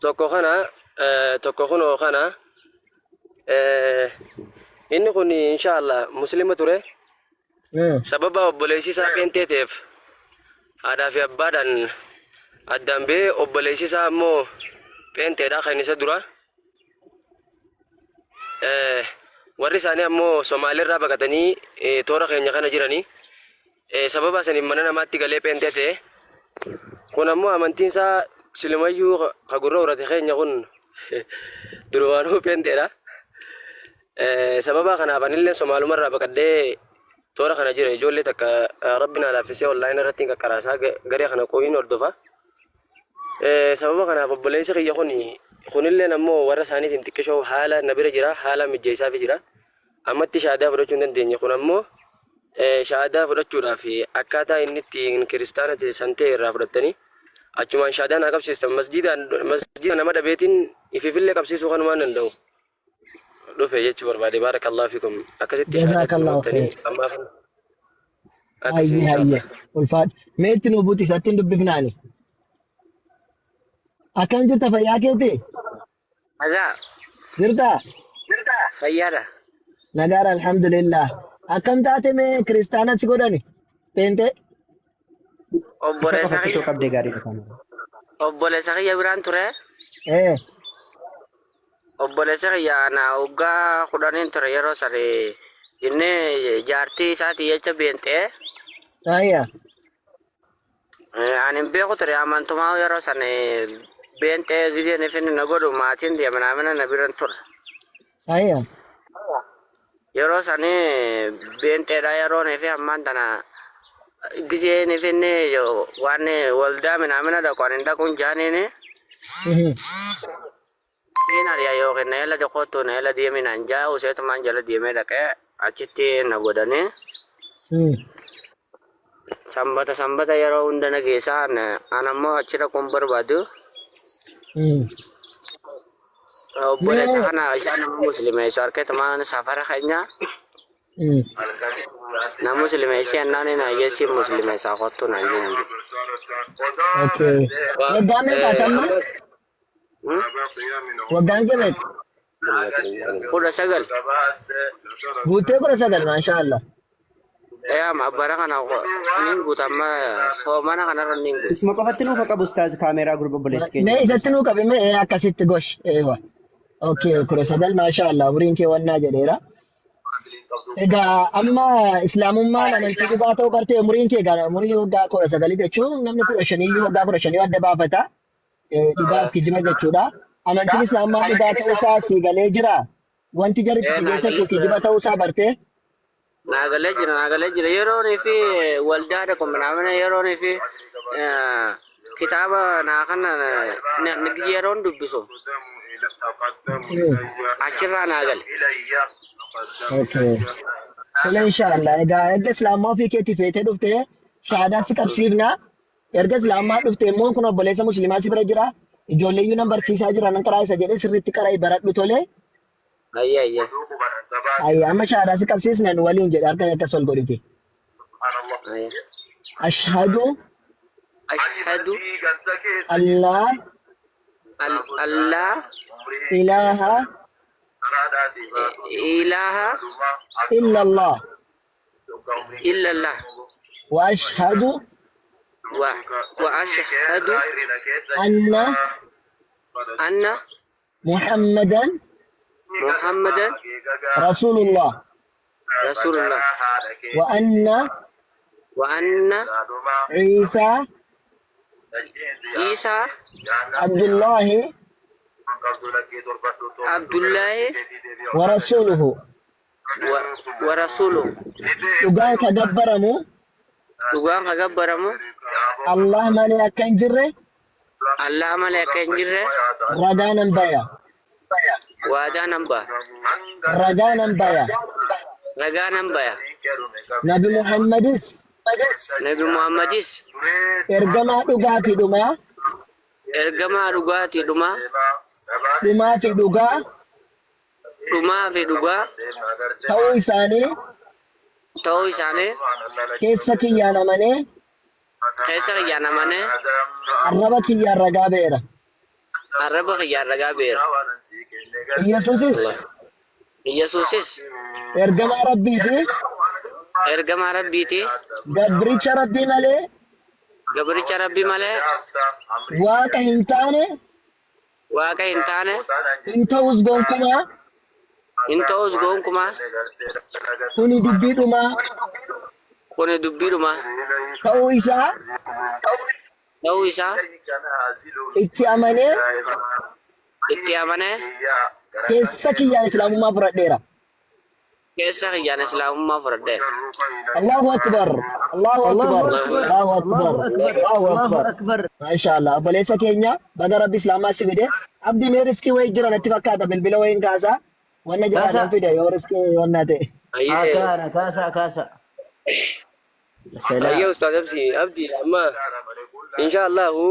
tokko kana tokko kunoo kana inni kun inshallah muslima ture sababa obboleessi isaa penteeteef haadhaa fi abbaadhaan addaan bee obboleessi isaa ammoo penteedhaa kan isa dura warri isaanii ammoo Somaaliirraa baqatanii toora keenya kana jiranii sababa saniif mana namaatti galee penteete kun ammoo amantiin isaa Silimayyuu kagurra urate keenya kun durwaanuu penteedha sababa kanaaf anillee Somaalumarraa baqadhee toora kana jira ijoollee takka rabbina laaffisee online irratti qaqqaraasaa garee kana qo'iin hordofa sababa kanaaf obboleessi kiyya kunillee ammoo warra isaaniitiin xiqqishoo haala na bira jira haala mijjeessaa fi jira ammatti shaadaa fudhachuu hin dandeenye kun ammoo shaadaa fudhachuudhaaf akkaataa inni ittiin kiristaana santee irraa fudhattanii achumaan shaadaa naa qabsiistan masjida nama dhabeetiin ififillee qabsiisuu kanumaan danda'u dhufe jechuu barbaade baarakallahu fikum akkasitti shaadaa fudhattanii ammaaf ayye ulfaat meetti nu buuti isatti dubbifnaani akkam jirta fayyaa keeti Agaa jirta fayyaadha nagaara alhamdulillah akkam taate mee kiristaana si godhani pente obboleessa kiyya biraan ture obboleessa kiyya na waggaa 10 ture yeroo sare inni jaartii isaati jecha beentee ayya ani beeku ture amantumaa yeroo sane beentee gizeen ifin na godhu maatiin deemanaamina na biran ture ayya yeroo sane beenteedha yeroo nefi ammaan tana gizeen ifin waan waldaa minaamina dhaqoon hin dhaquun jaaniini Siinaria yookiin na yala jokotu na yala deemi nan jaa useetumaan jala deemee dhaqee achitti na godhanii sambata yeroo hunda na geessaan anammoo achi dhaquun barbaadu obboleessa kana isaan nama muslimeessu harkeetumaan safara keenya na muslimeessi annaani na yeessi muslimeessaa kottu na jennu okay waggaa meeqa tamma waggaan kee meeqa 19 guutee 19 maashaallah ma bara kana ningu tamma soomana kanarra ningu isma qofatti nuuf qabu ustaaz kaameeraa gurba obboleessi keenya mee isatti nuu qabe mee akkasitti gosh eewa okay 19 maashaallah umriin kee wannaa jedheera egaa amma islaamummaan amantii dhugaa ta'uu bartee umriin kee gara umurii waggaa 19 jechuun namni 15 waggaa 15 adda baafata dhugaaf kijiba jechuudha amantiin islaamummaa dhugaa ta'uu isaa si galee jira wanti jaritti si keessatti kijiba ta'uu isaa bartee naagalee jira yeroo fi waldaa dhaqu minaamina yeroo fi kitaaba naa kana yeroon dubbisu achirraa naagale okay sala inshallah egaa erga islaamaa ofii keetii feetee dhuftee shahaadaa si qabsiifna erga islaamaa dhuftee immoo kun obboleessa muslimaa si bira jira ijoolleeyyuu nan barsiisaa jira nan karaa isa jedhee sirriitti qaraa baradhu tolee ayya amma shahaadaa si qabsiisnan waliin jedhe harka akka sol godhite ashhadu Allah ilaha إلا الله وأشهد أن محمدا رسول الله وأن عيسى عبد الله ورسوله dhugaan ka gabbaramu Allah malee akka hin jirre ragaa nan baya Nabi Muhammadis ergamaa dhugaatii dhumaa dhumaa fi dhugaa ta'uu isaanii keessa kiyyaan amanee arraba kiyyaan ragaa beera arraba kiyyaa ragaa beera. Yesuusis Yesuusis ergamaa rabbiiti ergamaa rabbiiti. gabricha rabbii malee Gabricha rabbii malee waaqa hin taane waaqa hin taane hin ta'us gonkumaa hin ta'us gonkumaa kuni dubbiidhuma kuni dubbiidhuma ta'uu isaa ta'uu isaa itti amanee itti amanee keessa kiyyaan islaamummaa fudhadheera. keessa kiyyaan islaamummaa fudhadhe. Allahu akbar Allahu akbar Allahu akbar Allahu akbar. Maashaallah obboleessa keenya baga rabbi islaamaa si fide abdii mee riskii wayii jira natti fakkaata bilbila wayiin kaasaa wanna jedhaan fide yoo riskii wanna ta'e. Akana kasa. Ayyee Ustaaz Abdii amma inshaallahu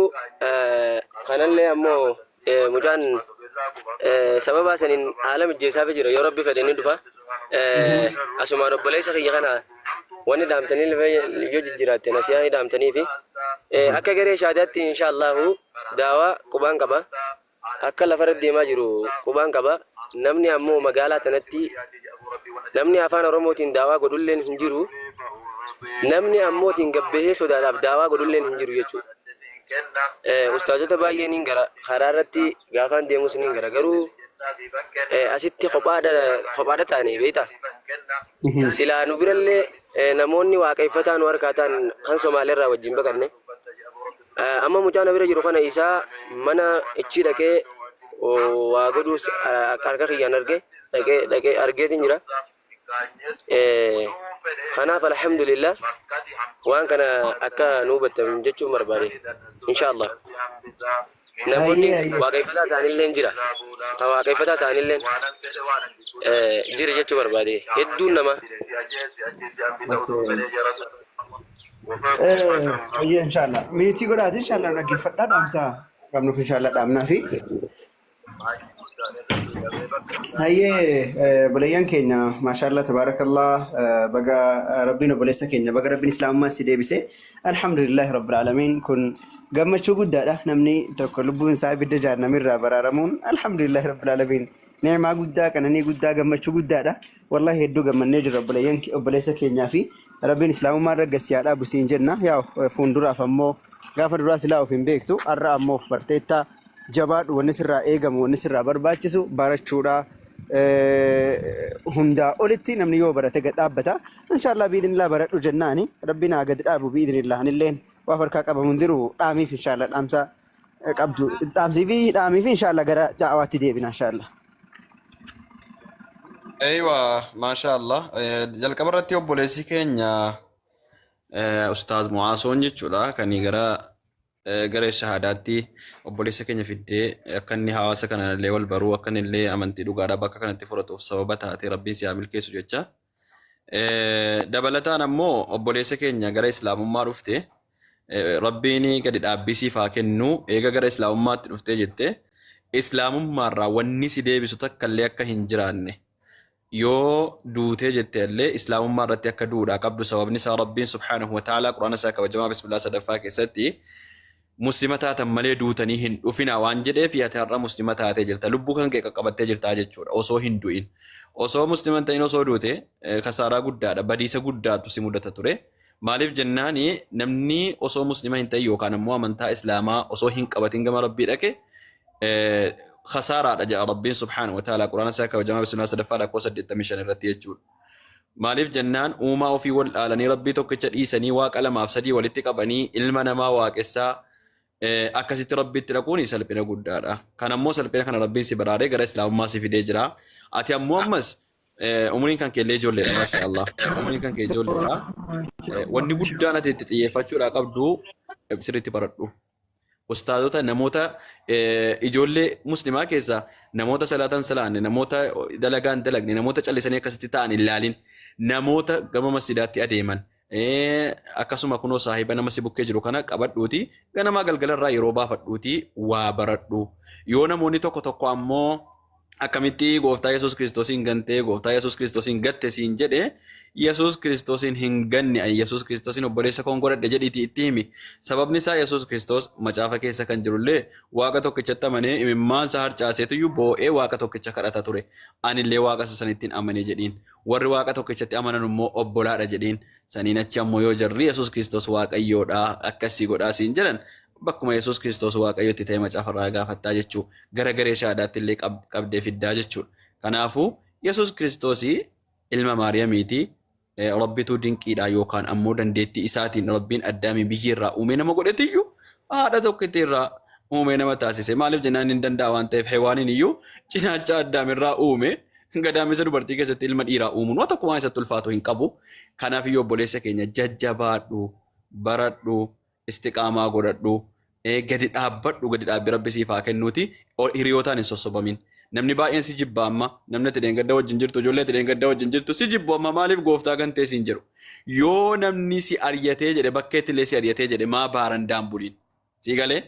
kanallee ammoo mucaan sababa saniin haala mijjeessaa fi jira yoo rabbi fedhe ni dhufa. Asumaan obboleessa kiyya kana wanni dhaamtanii yoo jijjiiraatte nasiyaa dhaamtanii fi akka garee shaadaatti inshaallahu daawaa qubaan qaba. Akka lafarra deemaa jiru qubaan qaba. Namni ammoo magaalaa tanatti namni afaan Oromootiin daawaa godhulleen hin jiru. Namni ammootiin gabbahee sodaadhaaf daawaa godhulleen hin jiru jechuudha. Ustaazota baay'een hin gara karaa irratti gaafaan deemus hin gara garuu asitti kophaadha taane beektaa. Silaa nu birallee namoonni waaqeffataa nu harkaa ta'an kan Somaaliirraa wajjin baqanne. Amma mucaan bira jiru kana isaa mana ichi dhaqee waa godhuus harka kiyyaan dhaqee argeetiin jira. Kanaaf alhamdulillah waan kana akka nu hubattan jechuun barbaade inshaallah. Namoonni waaqeffataa ta'anillee jira. Kan waaqeffataa ta'anillee jira jechuu barbaade hedduun nama. Inshallah miti godhaati inshallah dhaggeeffadhaa dhaamsa qabnuuf inshallah dhaamnaa fi hayyee bulayyan keenya maashaallah tabaarakallah baga rabbiin obboleessa keenya baga rabbiin islaamummaa si deebise alhamdulillahi rabbil alamin kun gammachuu guddaadha namni tokko lubbuun isaa ibidda jahannamirraa baraaramuun alhamdulillahi rabbil alamin neemaa guddaa qananii guddaa gammachuu guddaadha wallahi hedduu gammannee jirra bulayyan obboleessa keenyaa fi rabbiin islaamummaa raggasiyaadhaa busiin jenna yaa fuulduraaf ammoo gaafa duraa silaa of hin beektu har'a ammoo of barteetta jabaadhu wanni sirraa eegamu wanni sirraa barbaachisu barachuudha hundaa olitti namni yoo barate gad dhaabbata inshallah biidinillah baradhu jennaani rabbiin haa gad dhaabu biidinillah anilleen waa harkaa qabamu jiru dhaamiif inshallah dhaamsa qabdu dhaamiif inshallah gara da'awaatti deebina inshallah. Aywa maashaallah jalqabarratti obboleessi keenya Ustaaz Mu'aasoon jechuudha kan gara garee shahaadaatti obboleessa keenya fiddee akka inni hawaasa kanallee wal baruu akka inni amantii dhugaadhaa bakka kanatti fudhatuuf sababa taate rabbiin si haa milkeessu jecha. Dabalataan ammoo obboleessa keenya gara islaamummaa dhufte rabbiin gadi dhaabbisiif haa kennu eega gara islaamummaatti dhuftee jette islaamummaarraa wanni si deebisu takkallee akka hin jiraanne yoo duutee jettee illee islaamummaa irratti akka duudhaa qabdu sababni isaa rabbiin subhaanahu wa ta'ala quraana isaa kabajamaa bismillah sadaffaa keessatti muslima taatan malee duutanii hin dhufina waan jedheef ati har'a muslima taatee jirta lubbuu kan kee qaqqabattee jirtaa jechuudha osoo hin du'in osoo musliman ta'in osoo duute kasaaraa guddaadha badiisa guddaatu si mudata ture maaliif jennaani namni osoo muslima hin ta'in yookaan ammoo amantaa islaamaa osoo hin qabatin gama rabbii dhaqe خسارة جاء ربين سبحانه وتعالى قرآن ساكا وجماعة بسم الله سدفا لك وسد التمشان الرتي يجول ماليف جنان وما وفي والآلاني ربي توكتشت إيساني واك ألم أفسدي والاتقبني إلمنا ما واك إسا أكسيت ربي تلقوني سلبنا قدارا كان مو سلبنا كان ربين سبراري غير إسلام ما سي في ديجرا أتي أموامس أمونين كان كي ليجول لنا ما شاء الله أمونين كان كي جول لنا واني قدانا تتيفتشو لأقبدو بسرتي بردو Ustaazota namoota ijoollee muslimaa keessa namoota salaatan salaanne namoota dalagaan dalagne namoota callisanii akkasitti ta'an ilaalin namoota gama masjidaatti adeeman akkasuma kunoo saahiba nama si bukkee jiru kana qabadhuuti ganamaa galgalarraa yeroo baafadhuuti waa baradhu yoo namoonni tokko tokko ammoo akkamitti gooftaa Yesuus Kiristoosiin gantee gooftaa Yesuus Kiristoosiin gatte siin jedhe Yesuus Kiristoosiin hin ganne Yesuus Kiristoosiin obboleessa koon godhadhe jedhiitii itti himi. Sababni isaa Yesuus Kiristoos macaafa keessa kan jirullee waaqa tokkichatti amanee imimmaansa harcaaseetuyyuu boo'ee waaqa tokkicha kadhata ture. Anillee waaqa sanittiin amanee jedhiin. Warri waaqa tokkichatti amanan immoo obbolaadha jedhiin. Saniin achi ammoo yoo jarri Yesuus Kiristoos waaqayyoodha akkasii godhaa siin jedhan bakkuma Yesuus Kiristoos waaqayyotti ta'e macaafarraa gaafattaa jechuu garagaree shaadaatti illee qabdee fiddaa jechuudha. Kanaafuu Yesuus Kiristoosii ilma Maariyaamiiti rabbitu dinqiidha yookaan ammoo dandeettii isaatiin rabbiin addaamii biyyirraa uume nama godhetiyyuu haadha tokkittiirraa uume nama taasise. Maaliif jennaan hin danda'a waan ta'eef hewaaniin iyyuu cinaacha addaamirraa uume gadaamisa dubartii keessatti ilma dhiiraa uumuun waan tokko waan isatti ulfaatu hin qabu. Kanaaf iyyuu obboleessa keenya jajjabaadhu baradhu istiqaamaa godhadhu gadi dhaabbadhu gadi dhaabbi rabbi siif haa kennuuti hiriyootaan hin sossobamin. Namni baay'een si jibba amma namni ati dheengadda wajjin jirtu ijoollee ati dheengadda wajjin jirtu si jibbu amma maaliif gooftaa gantee siin jedhu yoo namni si ariyatee jedhe bakkeetti illee si ariyatee jedhe maa baarandaan buliin si galee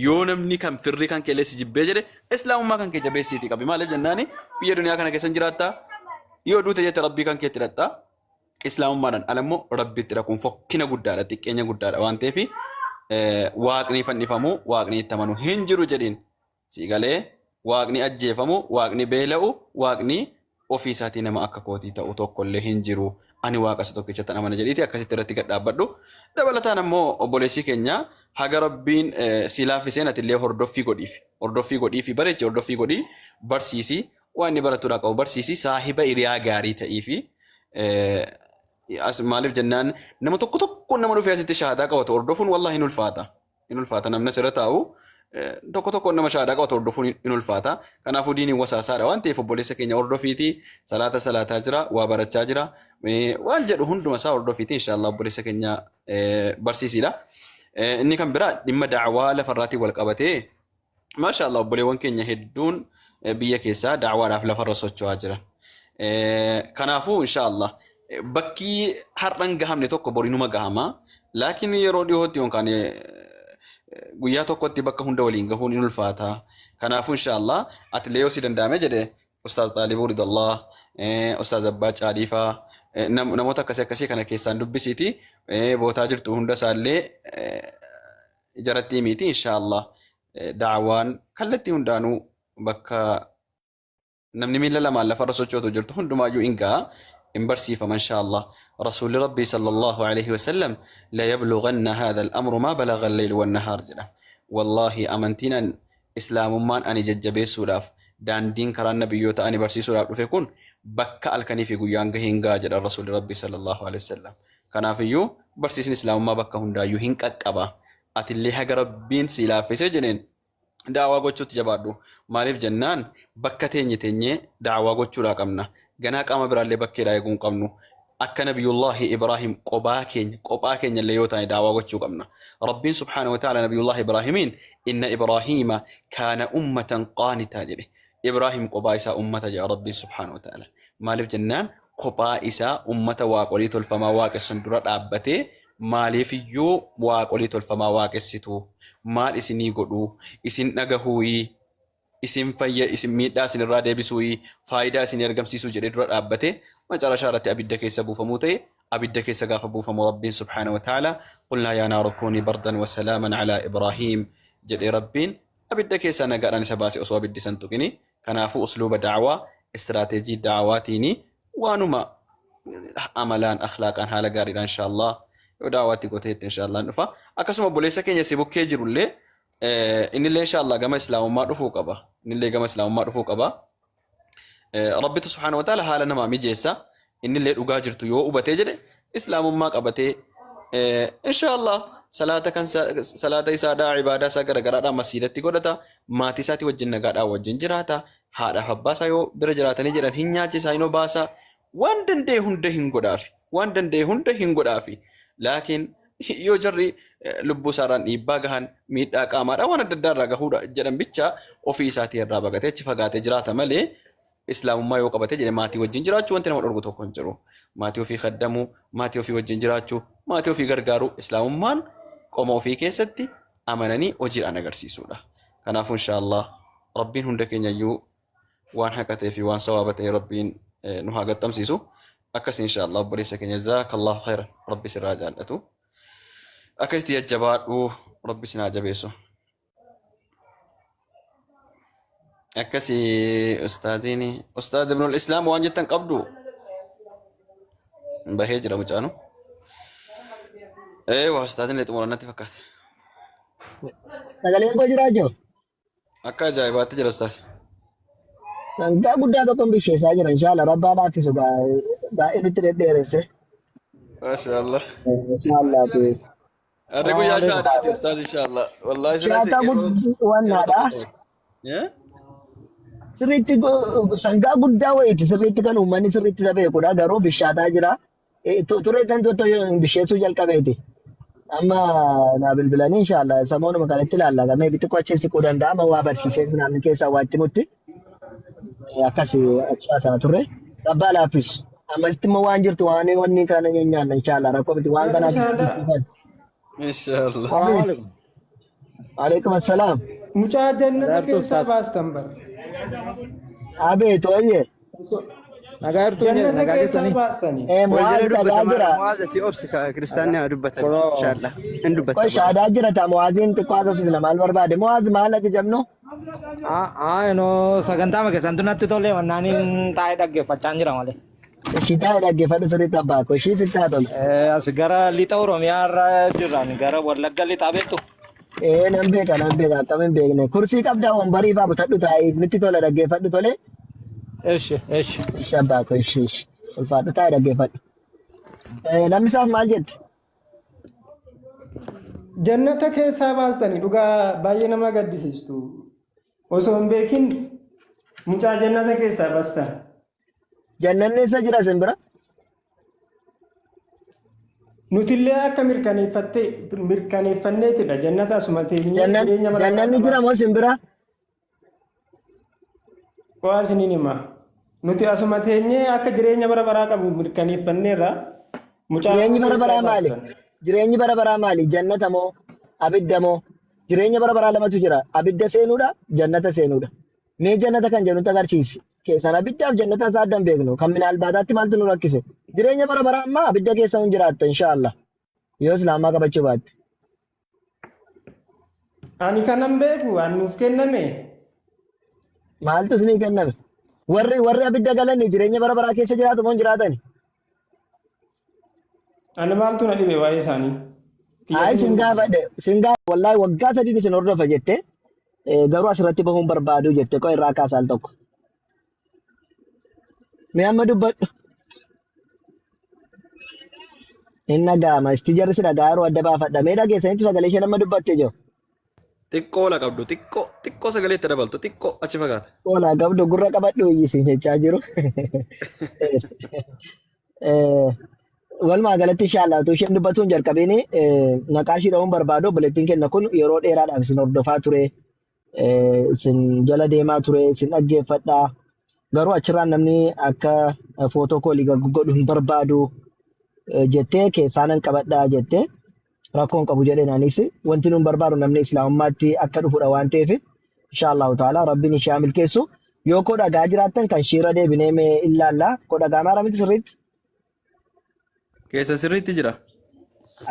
yoo namni kan firri kan keellee si jibbee jedhe islaamummaa kan kee jabeessiitii qabi maaliif jennaani biyya duniyaa kana keessan jiraattaa yoo duute jette rabbii kan keetti hidhattaa islaamummaadhaan alammoo rabbitti dhaquun fokkina guddaadha xiqqeenya guddaadha waan ta'eef waaqni fannifamuu waaqni itti amanuu hin jiru jedhiin si galee waaqni ajjeefamu waaqni beela'u waaqni ofii isaatii nama akka kootii ta'u tokkollee hin jiru ani waaqa isa tokkichatti amana jedhiiti akkasitti irratti gad dhaabbadhu dabalataan ammoo obboleessii keenya haga rabbiin si laaffiseen atillee hordoffii godhiifi bareechi hordoffii godhii barsiisii waan inni baratuudhaa qabu barsiisii saahiba hiriyaa gaarii ta'ii as maaliif jennaan nama tokko nama dhufee asitti shahaadaa qabatu hordofuun wallahi hin ulfaata namni asirra taa'u tokko nama shahaadaa qabatu hordofuun hin ulfaata. Kanaafuu diiniin wasaasaadha waan ta'eef obboleessa keenya hordofiiti salaataa jira waa barachaa jira waan jedhu hunduma isaa hordofiiti inshaallah obboleessa keenya barsiisiidha. Inni kan biraa dhimma da'waa lafarraatiin wal qabatee maashaallah obboleewwan keenya hedduun biyya keessaa da'waadhaaf lafarra socho'aa jiran. Kanaafuu inshaallah bakki har'an gahamne tokko borinuma gahama laakiin yeroo dhiyootti yookaan guyyaa tokkotti bakka hunda waliin gahuun hin ulfaata. Kanaafuu inshaallah atilee yoo si danda'ame jedhe Ustaaz Xaalibuu Ridallah Ustaaz Abbaa Caaliifaa namoota akkasii kana keessaan dubbisiiti bootaa jirtu hunda isaallee jaratti miti inshaallah da'waan kallattii hundaanuu bakka namni miila lamaan lafarra sochootu jirtu hundumaayyuu hin ga'a. انبرسي فما شاء الله رسول ربي صلى الله عليه وسلم لا يبلغن هذا الأمر ما بلغ الليل والنهار جدا والله أمنتنا إسلام مان أني ججبي سوراف دان دين كران نبيوتا أني برسي سوراف فيكون بكا الكني في قيان هنگا جدا رسول ربي صلى الله عليه وسلم كان فيو برسي إسلام ما بكا هندا يهنك أكبا أتلي حق ربين سلاف في سجنين دعوا قوچو تجبادو مالف جنان بكا تيني دعوا قوچو راقمنا ganaa qaama biraallee bakkeedhaa eeguun qabnu akka nabiyullahi Ibrahim qophaa keenya illee yoo ta'e daawaa gochuu qabna. Rabbiin subhaanahu wa ta'ala nabiyullahi Ibrahimiin inna Ibrahima kaana ummatan qaanitaa jedhe. Ibrahim qophaa isaa ummata jedha Rabbiin subhaanahu wa ta'ala. Maaliif jennaan qophaa isaa ummata waaqolii tolfamaa waaqessan dura dhaabbatee maaliifiyyuu waaqolii tolfamaa waaqessitu maal isinii godhu isin dhagahuuyii isin fayya isin miidhaa isin irraa deebisuu faayidaa isin argamsiisuu jedhee dura dhaabbate macarashaa irratti abidda keessa buufamuu ta'e abidda keessa gaafa buufamu rabbiin subhaanahu wa ta'ala qulnaa yaa naaru kuunii bardan wa salaaman alaa Ibraahiim jedhee rabbiin abidda keessa nagaadhaan isa baase osoo abiddi san tuqini. Kanaafuu usluuba da'waa istiraatejii da'waatiini waanuma amalaan akhlaaqaan haala gaariidhaan inshaallah yoo da'waatti goteetti inshaallah dhufa. Akkasuma obboleessa keenya si bukkee jirullee inillee inshaallah gama islaamummaa dhufuu qaba. Rabbitu subhaanahu wa ta'ala haala namaa mijeessa innillee dhugaa jirtu yoo hubatee jedhe islaamummaa qabatee inshaallah salaata isaadhaa ibaadaa isaa garagaraadhaan masjiidatti godhata maatii isaatii wajjin nagaadhaan wajjin jiraata haadhaaf abbaa isaa yoo bira jiraatanii jedhan hin nyaachisaa hin obaasa waan danda'e hunda hin godhaafi laakiin yoo jarri lubbuu isaarraan dhiibbaa gahan miidhaa qaamaadhaan waan adda addaa irraa gahuudha jedhan bicha ofii isaatii irraa bagatee achi fagaatee jiraata malee islaamummaa yoo qabatee jedhe maatii wajjin jiraachuu wanti nama dhorku tokko hin jiru. Maatii ofii kaddamuu, maatii ofii wajjin jiraachuu, maatii ofii gargaaruu islaamummaan qoma ofii keessatti amananii hojiidhaan agarsiisuudha. Kanaafuu inshaallah rabbiin hunda keenyayyuu waan haqatee fi waan sawaaba ta'e rabbiin nu haa gaxxamsiisu. Akkas inshaallah obboleessa keenya jazaakallahu khairan rabbi sirraa jaallatu. Akkasitti jajjabaadhu rabbi sinaa jabeessu. Akkasi ustaaziini ustaaz ibnul islaam waan jettan qabdu bahee jira mucaanu. Waa ustaaziin xumurannatti fakkaate. Sagaleen koo jiraa jiru. Akka ajaa'ibaatti jira ustaaz. Sangaa guddaa tokkoon bisheessaa jira inshaalla rabbaa laaffisu baay'ee nutti dhedheeresse. Maashaallah. Inshaalla ta'e. Ada guyyaa shaadaati ustaaz inshaallah. Wallaahi Shaataa wannaadha. Sirriitti sangaa guddaa wayiiti sirriitti kan uummanni sirriitti isa beekudha garuu bishaataa jira. Turee kan bisheessuu jalqabeeti. Amma naa bilbilanii inshaalla samoonuma kanatti ilaalla gamee bitti qocheessi quu danda'ama waa barsiisee namni keessaa waa itti mutti. Akkas achi hasaa turre rabbaa laaffisu. Ammasitti immoo waan jirtu waan wanni kana nyaanna inshaalla rakkoo miti waan kanaaf. Inshaallah. Alaikum assalaam. Mucaa jannata keessaa baastan bara. Abee tooyye. Jannata keessaa baastanii. Mu'aaz dhagaa jira. Mu'aazati obsika kiristaanni haa dubbatan inshaallah. Hin Qoy dubbatan. shaadaa jira taa Mu'aaziin xiqqoo haasofsiisna maal barbaade Mu'aaz maal ati jamnu? Sagantaa maka santu natti tole wannaanin taa'ee dhaggeeffachaa jira malee. Ishii taa'ee dhaggeeffadhu sirriitti abbaa koo ishii sitti haa tolu. As gara lixa Oromiyaa irra jirran gara Wallagga lixaa beektu. Nan beeka akkamiin beekne kursii qabdaa wambarii fa'aa butadhu taa'ee nutti tola dhaggeeffadhu tole. Eshi. Ishi abbaa koo ishi ulfaadhu taa'ee dhaggeeffadhu. Lammisaaf maal jette? Jannata keessaa baastanii dhugaa baay'ee nama gaddisiistu. Osoo hin beekin mucaa jannata keessaa baastan. Jannanni eessa jira isin bira? Nutillee akka mirkaneeffanneetidha jannata asuma teenyee Jannanni jira moo isin bira? Waa isiniin hima. Nuti asuma teenyee akka jireenya bara baraa qabu mirkaneeffanneerra. Jireenyi bara baraa maali? Jireenyi bara baraa maali? Jannata moo abidda moo? Jireenya bara baraa lamatu jira. Abidda seenuudha, jannata seenuudha. Mee jannata kan jennutti agarsiisi. Keessan abiddaaf jannata isaa addan beeknu. Kan minaan baataatti maaltu nu rakkise? Jireenya bara baraa ammaa abidda keessa hin jiraatta inshaallah. Yoo islaamaa qabachuu baatte. Ani kanan beeku waan nuuf kenname. Maaltu isinii kenname? Warri abidda galanii jireenya bara baraa keessa jiraatu moo hin jiraatani? Ani maaltu na dhibe waa'ee isaanii. Ayi singaa wallaahi waggaa sadiin isin hordofa jette garuu asirratti bahuun barbaadu jette qoo irraa kaasaal tokko. Mee amma dubbadhu. Inni dhaga'ama isti jarri si dhagaa yeroo adda baafadha. Mee dhageessanitti sagalee isheen amma dubbatte jiru. Xiqqoo la qabdu xiqqoo sagaleetti dabaltu xiqqoo achi fagaata. Qola qabdu gurra qabadhu iyyisiin jechaa jiru. Walumaa galatti inshallah utuu isheen dubbatuun jalqabeen maqaa ishee dha'uun barbaadu obboleettiin keenya kun yeroo dheeraadhaaf isin hordofaa ture. Isin jala deemaa ture isin dhaggeeffadhaa. Garuu achirraan namni akka footoo koolii godhu hin barbaadu jettee keessaanan qabadhaa jettee rakkoon qabu jedheenaanis wanti nuun barbaadu namni islaamummaatti akka dhufudha waan ta'eef inshallah ta'ala rabbiin ishee milkeessu yoo koo dhagaa jiraattan kan shiira deebinee mee ilaallaa koo dhagaa maara miti sirriitti. Keessa sirriitti jira.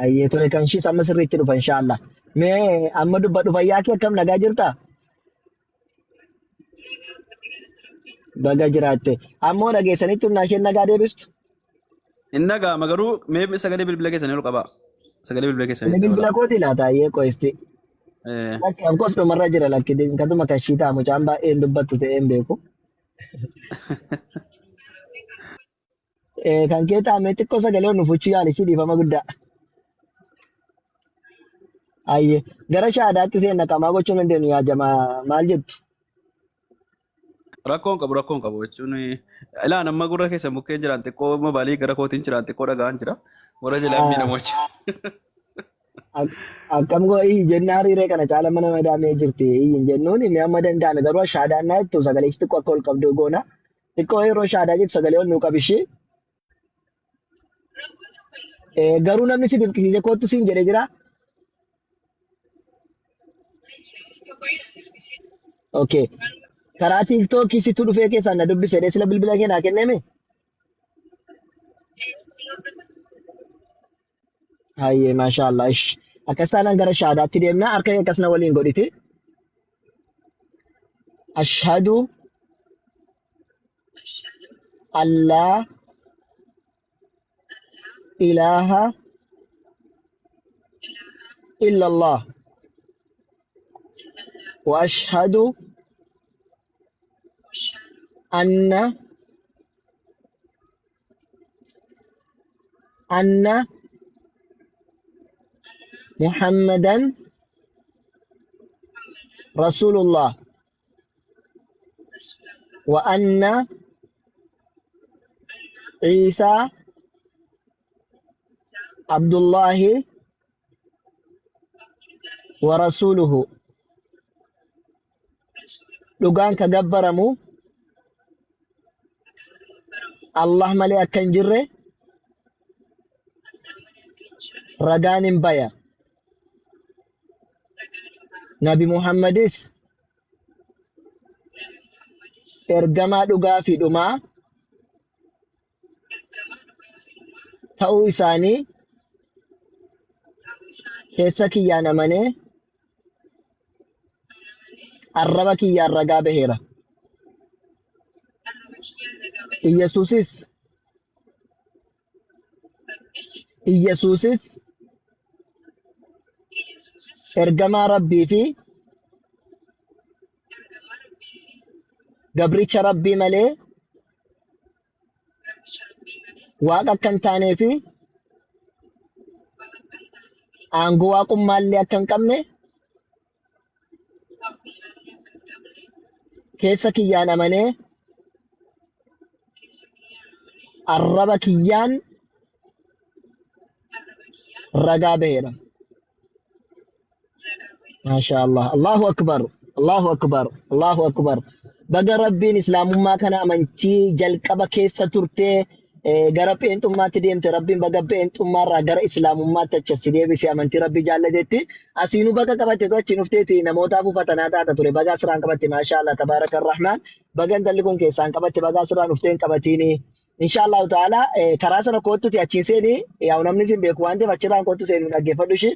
Ayyee tole kan shiis amma sirriitti dhufa inshallah. Mee amma dubbadhu fayyaa kee akkam nagaa jirtaa? Baga jiraatte. Ammoo dhageessanitti humnaa isheen nagaa deebistu? Inni dhaga'ama garuu mee sagalee bilbila keessanii ol qabaa. Sagalee bilbila keessanii. Bilbila kooti laata ayyee qo'isti. Akkos dhumarra jira lakki katuma kan shii ta'a mucaan baay'een dubbattu ta'ee hin beeku. Kan kee taa'amee xiqqoo sagalee ol nufuchuu yaalichi dhiifama guddaa. Ayyee gara shaadaatti seenna qamaa gochuun hin deemu yaa jamaa maal jettu? Rakkoon qabu jechuun ilaan amma gurra keessa mukkeen jiran xiqqoo mobaalii gara kootiin jiran xiqqoo dhagaan jira. Warra jalaa miidhamocha. Akkam go'ii jennaa hariiree kana caala mana madaamee jirti hin jennuun mee amma danda'ame garuu shaadaan naa jettu sagalee xiqqoo akka ol qabdu goona. Xiqqoo yeroo shaadaa jettu sagalee ol nuu qabishee. Garuu namni si dirqisiise kootu siin jedhee jira. Okay. karaa tiiktookii situ dhufee keessaan na dubbise dee sila bilbila kee naa kenneme. Hayyee maashaallah ish. Akkas taanaan gara shahaadaatti deemnaa harka kee akkas na waliin godhiti. Ashhadu allaa ilaaha illallah wa ashhadu anna Muhammadan Rasulullah wa anna Isa Abdullahi wa rasuluhu. Dhugaan ka gabbaramu Allah malee akka hin jirre ragaan hin baya. Nabi Muhammadis ergamaa dhugaa fi dhumaa ta'uu isaanii keessa kiyyaan amanee arraba kiyyaan ragaa baheera. Iyyasuusis ergamaa rabbii fi gabricha rabbii malee waaqa akka hin taanee fi aangoo waaqummaallee akka hin qabne keessa kiyyaan amanee arraba kiyyaan ragaa baheera. Maashaallah. Allahu akbar. Allahu akbar. Allahu akbar. Baga rabbiin islaamummaa kana amantii jalqaba keessa turtee gara pheenxummaatti deemte rabbiin baga pheenxummaarraa gara islaamummaatti achasi deebisee amantii rabbii jaallatetti asiinuu baga qabatte achiin ufteeti namootaaf uffatanaa taata ture baga asirraan qabatte maashaallah tabaaraka rahmaan baga intalli kun keessaan qabatte baga asirraan ufteen qabatini inshaallah ta'ala karaa sana koottuti achiin seeni yaa namni sin beeku waan ta'eef achirraan koottu seeni dhaggeeffadhu ishee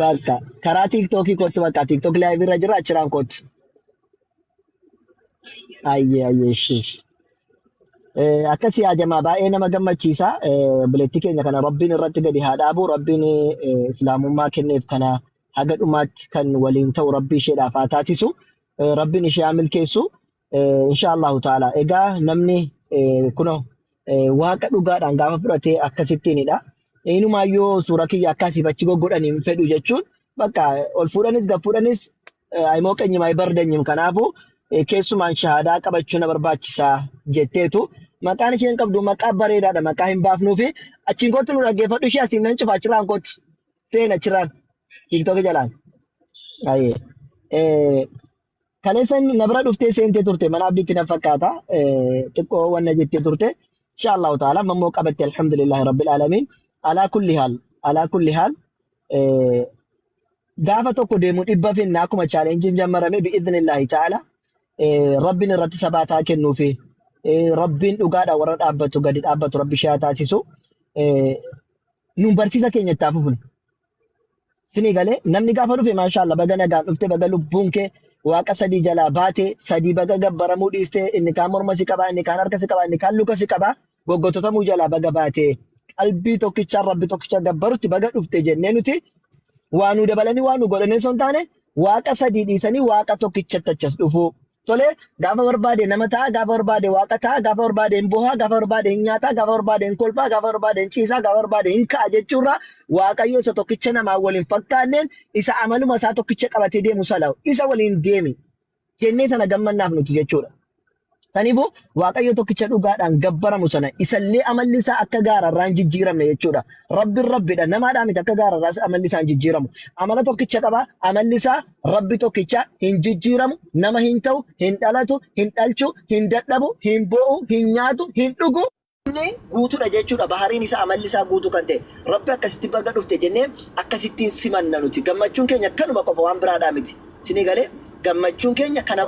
bakka karaa tiiktookii koottu bakka tiiktook laayivii irra jira achirraan koottu. Ayyee ishee. Akkasii yaa jamaa baay'ee nama gammachiisa. Bileetti keenya kana rabbiin irratti gadi haa dhaabu. Rabbiin islaamummaa kenneef kana haga dhumaatti kan waliin ta'u rabbii isheedhaaf haa taasisu. Rabbiin ishee haa milkeessu. Inshaallahu ta'ala. Egaa namni kunoo waaqa dhugaadhaan gaafa fudhatee akkasittiinidha. Eenyumaayyoo suura kiyya akkasiif achi goggodhanii hin fedhu jechuun bakka ol fuudhanis gad fuudhanis aymoo qeenyimaa bardanyim kanaafuu keessumaan shahaadaa qabachuu na barbaachisaa jetteetu maqaan isheen qabdu maqaa bareedaadha maqaa hin baafnuu fi achiin kootti nu dhaggeeffadhu ishee asiin nan cufa achirraan kootti seen achirraan tiiktooki jalaan. Kaleessa na bira dhuftee seentee turte mana abdiitti na fakkaata xiqqoo wanna jettee turte inshaallahu ta'ala ammoo qabatte alhamdulillahi rabbil aalamiin alaa kulli haal gaafa tokko deemu dhibba finna akkuma chaalenjiin jammarame bi'idhnillahi ta'ala rabbiin irratti sabaataa kennuufi rabbiin dhugaadhaan warra dhaabbatu gadi dhaabbatu rabbi ishee haa taasisu nuun barsiisa keenya itti hafuufne. Sinii galee namni gaafa dhufe maashaallah baga nagaan dhufte baga lubbuun kee waaqa sadii jalaa baate sadii baga gabbaramuu dhiiste inni kaan morma si qaba inni kaan harka si qaba inni kaan luka si qaba goggototamuu jalaa baga baate qalbii tokkichaan rabbi tokkicha gabbarutti baga dhufte jennee nuti waan nu dabalanii waan nu godhanii osoo hin taane waaqa sadii dhiisanii waaqa tokkichatti achas dhufu. Tole gaafa barbaade nama ta'a gaafa barbaade waaqa ta'a gaafa barbaade hin bohaa gaafa barbaade hin nyaataa gaafa barbaade hin kolfaa gaafa barbaade hin ciisaa gaafa barbaade hin ka'a jechuurra waaqayyo isa tokkicha namaa waliin fakkaanneen isa amaluma isaa tokkicha qabatee deemu sala'u isa waliin deemi jennee sana gammannaaf nuti jechuudha. Saniifuu waaqayyo tokkicha dhugaadhaan gabbaramu sana isallee amalli isaa akka gaararraan jijjiiramne jechuudha. Rabbiin rabbidha namaadhaan miti akka gaararraas amalli isaa hin jijjiiramu. Amala tokkicha qaba amalli isaa rabbi tokkicha hin jijjiiramu nama hin ta'u hin dhalatu hin dhalchu hin dadhabu hin boo'u hin nyaatu hin dhugu. Inni guutuudha jechuudha bahariin isaa amalli isaa guutuu kan ta'e rabbi akkasitti baga dhufte jennee akkasittiin simanna nuti gammachuun keenya kanuma qofa waan biraadhaa miti. سنغالي قمتشون كينيا كان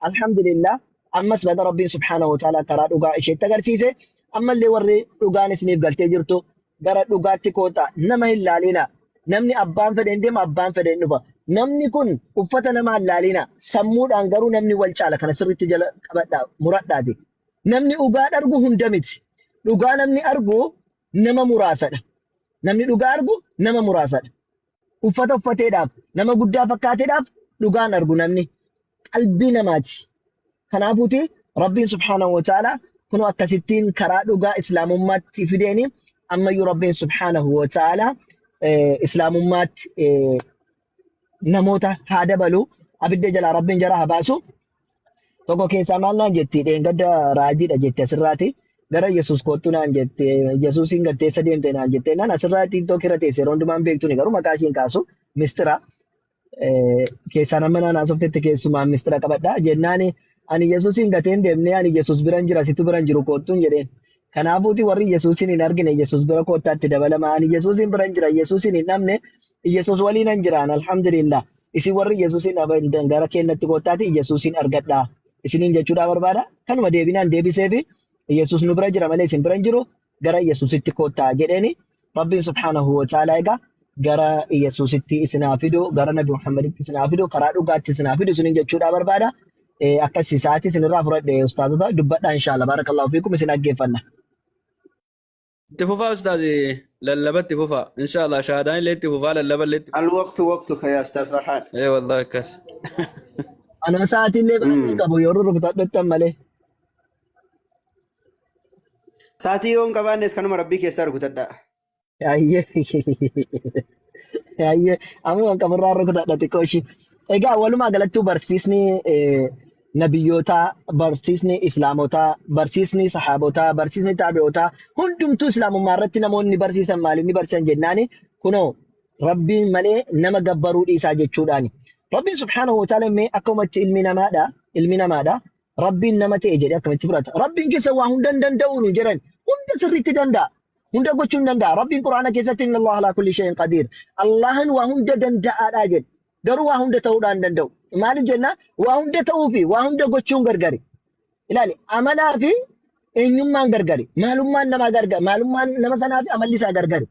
الحمد لله أمس بدأ ربي سبحانه وتعالى كرا دوغا إشي تغرسيسي أما اللي وري دوغاني سنيف قلتي جرتو غرا دوغاتي كوتا نما هلالينا نمني أبان فدين ديم أبان فدين نبا نمني كن أفتا نما هلالينا سمود أنغرو نمني والشالة كان سريت جل مراد دادي نمني أغاد أرغو هندمت دوغا نمني أرغو نما مراسد نمني دوغا أرغو نما مراسد أفتا أفتي داف نما قدا فكاتي داف دوغان أرغو نمني قلبي نماتي كنافوتي ربي سبحانه وتعالى كنوا أكستين كرا دوغا إسلام مات فيديني أما يو ربي سبحانه وتعالى إسلام مات نموتا هذا بلو أبدا جلا ربي جرا باسو توكو كيسا مالنا جتي دين قد راجي دا جتي سراتي gara Yesus kottu naan jette Yesusin gatteessa deemte naan jette naan asirratti tokkira teesse rondumaan beektu ni garuu maqaa ishiin kaasu mistira keessaan amma naan asoftetti keessumaan mistira qabadha jennaani ani Yesusin gateen deemnee ani Yesus biran jira situ biran jiru kottuun jedheen kanaafuuti warri Yesusin hin argine Yesus bira kottaatti dabalama ani Yesusin biran jira Yesusin hin namne Yesus waliin hin jiraan alhamdulillah isin warri Yesusin abadan gara kennatti kottaatti Yesusin argadha isiniin jechuudha barbaada kanuma deebinaan deebiseefi Yesus nu bira jira malee isin bira hin jiru gara Yesusitti kottaa jedheeni Rabbiin subhaanahu wa ta'ala egaa gara Yesusitti isinaa fidu gara Nabi Muhammaditti isinaa fidu karaa dhugaatti isinaa fidu isiniin jechuudha barbaada akkasii sa'aatii isinirraa fudhadhe ustaazota dubbadhaa inshallah barakallahu fiikum isin dhaggeeffanna. Itti fufaa ustaazi lallaba itti fufaa inshallah shaadaan illee itti fufaa lallaba illee itti الوقت وقتك يا أستاذ فرحان. wallahi akkas Anoo sa'aatii illee baay'ee qabu yeroo rukutadhettan malee. Saatii yoon qabaannes kanuma rabbii keessaa rukutadha. Ayyee ayyee amma qaburraa rukutadha xiqqoo ishii. Egaa walumaa galattuu barsiisni nabiyyootaa, barsiisni islaamotaa, barsiisni sahaabotaa, barsiisni taabi'ootaa hundumtuu islaamummaa irratti namoonni barsiisan maaliif ni barsiisan jennaani kunoo rabbiin malee nama gabbaruu dhiisaa jechuudhaani. Rabbiin subhaanahu wa ta'ala mee akkumatti ilmi namaadha. Rabbiin nama ta'e jedhee akkamitti fudhata? Rabbiin keessa waa hunda hin danda'u nu jedhan hunda sirriitti danda'a. Hunda gochuu hin danda'a. Rabbiin Quraana keessatti inna Allah ala kulli shay'in qadiir. Allahan waa hunda danda'aadha jedhe. Garuu waa hunda ta'uudhaan hin danda'u. Maaliif jenna? Waa hunda ta'uu fi waa hunda gochuun gargari. Ilaali amalaa fi eenyummaan gargari. Maalummaan namaa gargari. Maalummaan nama sanaa fi amalli isaa gargari.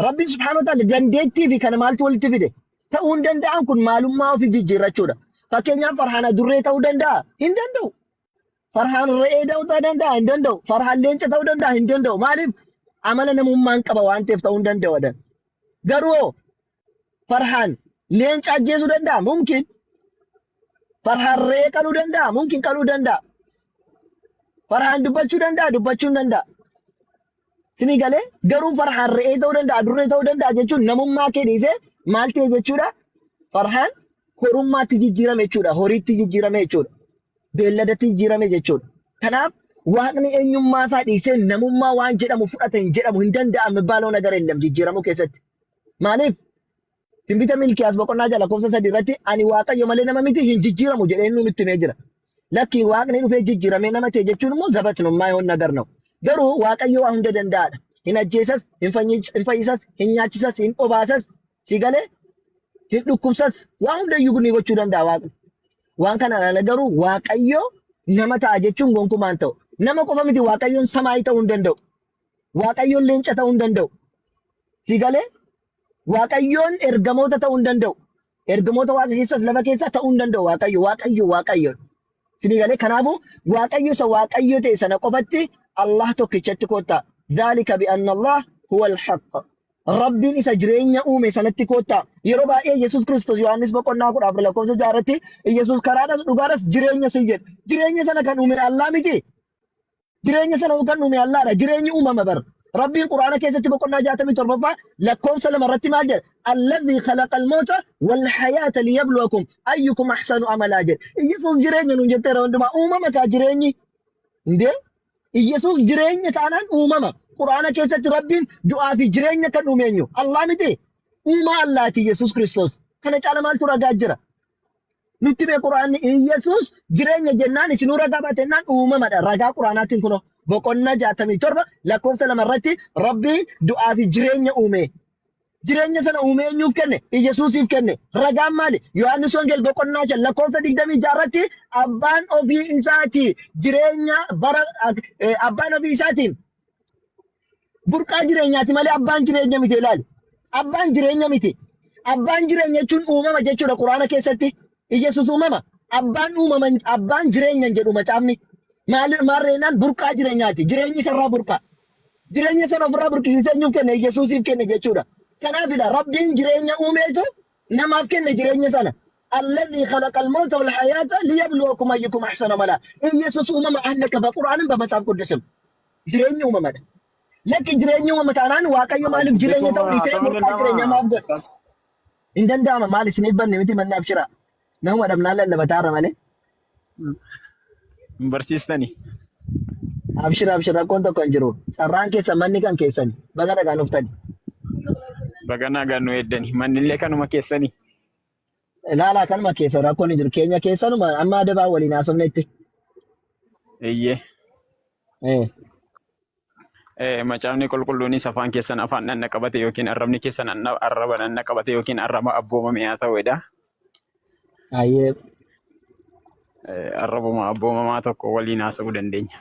Rabbiin subhaanahu wa ta'ala dandeettii fi kana maaltu walitti fide? Ta'uu hin danda'an kun maalummaa ofii jijjiirrachuudha. Fakkeenyaaf Farhaan adurree ta'uu danda'a? Hin danda'u. Farhaan re'ee ta'uu danda'a? Hin danda'u. Farhaan leenca ta'uu danda'a? Hin danda'u. Maaliif? Amala namummaan qaba waan ta'eef ta'uu hin danda'u. Garuu Farhaan leenca ajjeesuu danda'a? Mumkin. Farhaan re'ee qaluu danda'a? Mumkin qaluu danda'a. Farhaan dubbachuu danda'a? Dubbachuu hin danda'a. Sini galee garuu Farhaan re'ee ta'uu danda'a? Adurree ta'uu danda'a jechuun namummaa kee dhiisee maal ta'e jechuudha? Farhaan horummaatti jijjiirame jechuudha. Horiitti jijjiirame jechuudha. Beelladatti jijjiirame jechuudha. Kanaaf waaqni eenyummaa isaa dhiisee namummaa waan jedhamu fudhate hin jedhamu hin danda'amu baaloo nagara illam jijjiiramuu keessatti. Maaliif? Tinbita Milkiyaas boqonnaa jala lakkoofsa 3 irratti ani waaqayyo malee nama miti hin jijjiiramu jedhee inni nutti himee jira. Lakki waaqni dhufee jijjiiramee nama ta'e jechuun immoo zabatnummaa yoo nagar na'u. Garuu waaqayyo waa hunda danda'aadha. Hin ajjeesas, hin fayyisas, hin nyaachisas, hin obaasas, si galee hin dhukkubsas waan hundayyuu ni gochuu danda'a waaqni. Waan kanaan ala garuu waaqayyo nama ta'a jechuun gonkumaan ta'u. Nama qofa miti waaqayyoon samaayii ta'uu hin danda'u. Waaqayyoon leenca ta'uu hin danda'u. Si galee waaqayyoon ergamoota ta'uu hin danda'u. Ergamoota waaqa keessas lafa keessa ta'uu hin danda'u waaqayyo. Si galee kanaafuu waaqayyo isa waaqayyo ta'e sana qofatti Allah tokkichatti kottaa. Dhaalika bi'anna Allah huwa al-haqq. Rabbiin isa jireenya uume sanatti kottaa. Yeroo baay'ee Yesuus Kiristoos Yohaannis boqonnaa 10 lakkoofsa 6 irratti Yesuus karaadhas dhugaadhas jireenya si jedha. Jireenya sana kan uume Allah miti. Jireenya sana kan uume Allahadha. Jireenyi uumama bar. Rabbiin Quraana keessatti boqonnaa 67ffaa lakkoofsa 2 irratti maal jedha? Alladhii khalaqa al-mawta wal hayaata liyabluwakum ayyukum ahsanu amalaa jedha. Yesuus jireenya nuun jetteera hundumaa uumama kaa jireenyi. Indee Yesuus jireenya taanaan uumama. Quraana keessatti Rabbiin du'aa fi jireenya kan uume eenyu? Allah miti. Uumaa Allaati Yesuus Kiristoos. Kana caala maaltu ragaa jira? Nutti mee Quraanni Yesuus jireenya jennaan isinuu ragaa baatennaan uumamadha. Ragaa Quraanaatiin kunoo boqonnaa 67 lakkoofsa 2 irratti Rabbiin du'aa fi jireenya uume. Jireenya sana uume eenyuuf kenne? Yesuusiif kenne. Ragaan maali? Yohaannis Wongel boqonnaa 6 lakkoofsa 26 irratti abbaan ofii isaati jireenya bara abbaan ofii isaatiin burqaa jireenyaati malee abbaan jireenya miti ilaali. Abbaan jireenya miti. Abbaan jireenya jechuun uumama jechuudha Quraana keessatti. Yesuus uumama. Abbaan jireenya jedhu macaafni. Maarreenaan burqaa jireenyaati. Jireenyi isarraa burqaa. Jireenya sana ofirraa burqisiisee eenyuuf kenne? Yesuusiif kenne jechuudha. Kanaafidha Rabbiin jireenya uumeetu namaaf kenne jireenya sana. الذي خلق الموت والحياة ليبلوكم أيكم أحسن عملا. يسوس أمم أهلك بقرآن بمصحف قدسم. جريني أمم هذا. لكن جريني أمم تانان واقع يوم مالك جريني تولي سيد جريني ما أبغى. إندن دام مال سنيب بني متي من نبشرة. نهو أدم نالا اللي بتعرف ماله. Barsiistani. Abshira كنت كنجرو. سرّان كيسا مني كان كيساني. بغدا كانوا فتاني. Baganaa gaannoo eeddani. Mannillee kanuma keessanii. لا كان ما كيسا راكون يجر كينيا كيسا نما أما دبا ولي ناسم نيتي. Eeyyee. إيه. Macaafni qulqulluunis afaan keessan afaan dhanna qabate yookiin arrabni keessan arraba dhanna qabate yookiin arraba abboomame haa ta'uudha. أيه. Arrabuma abboomamaa tokko waliin haasa'uu dandeenya.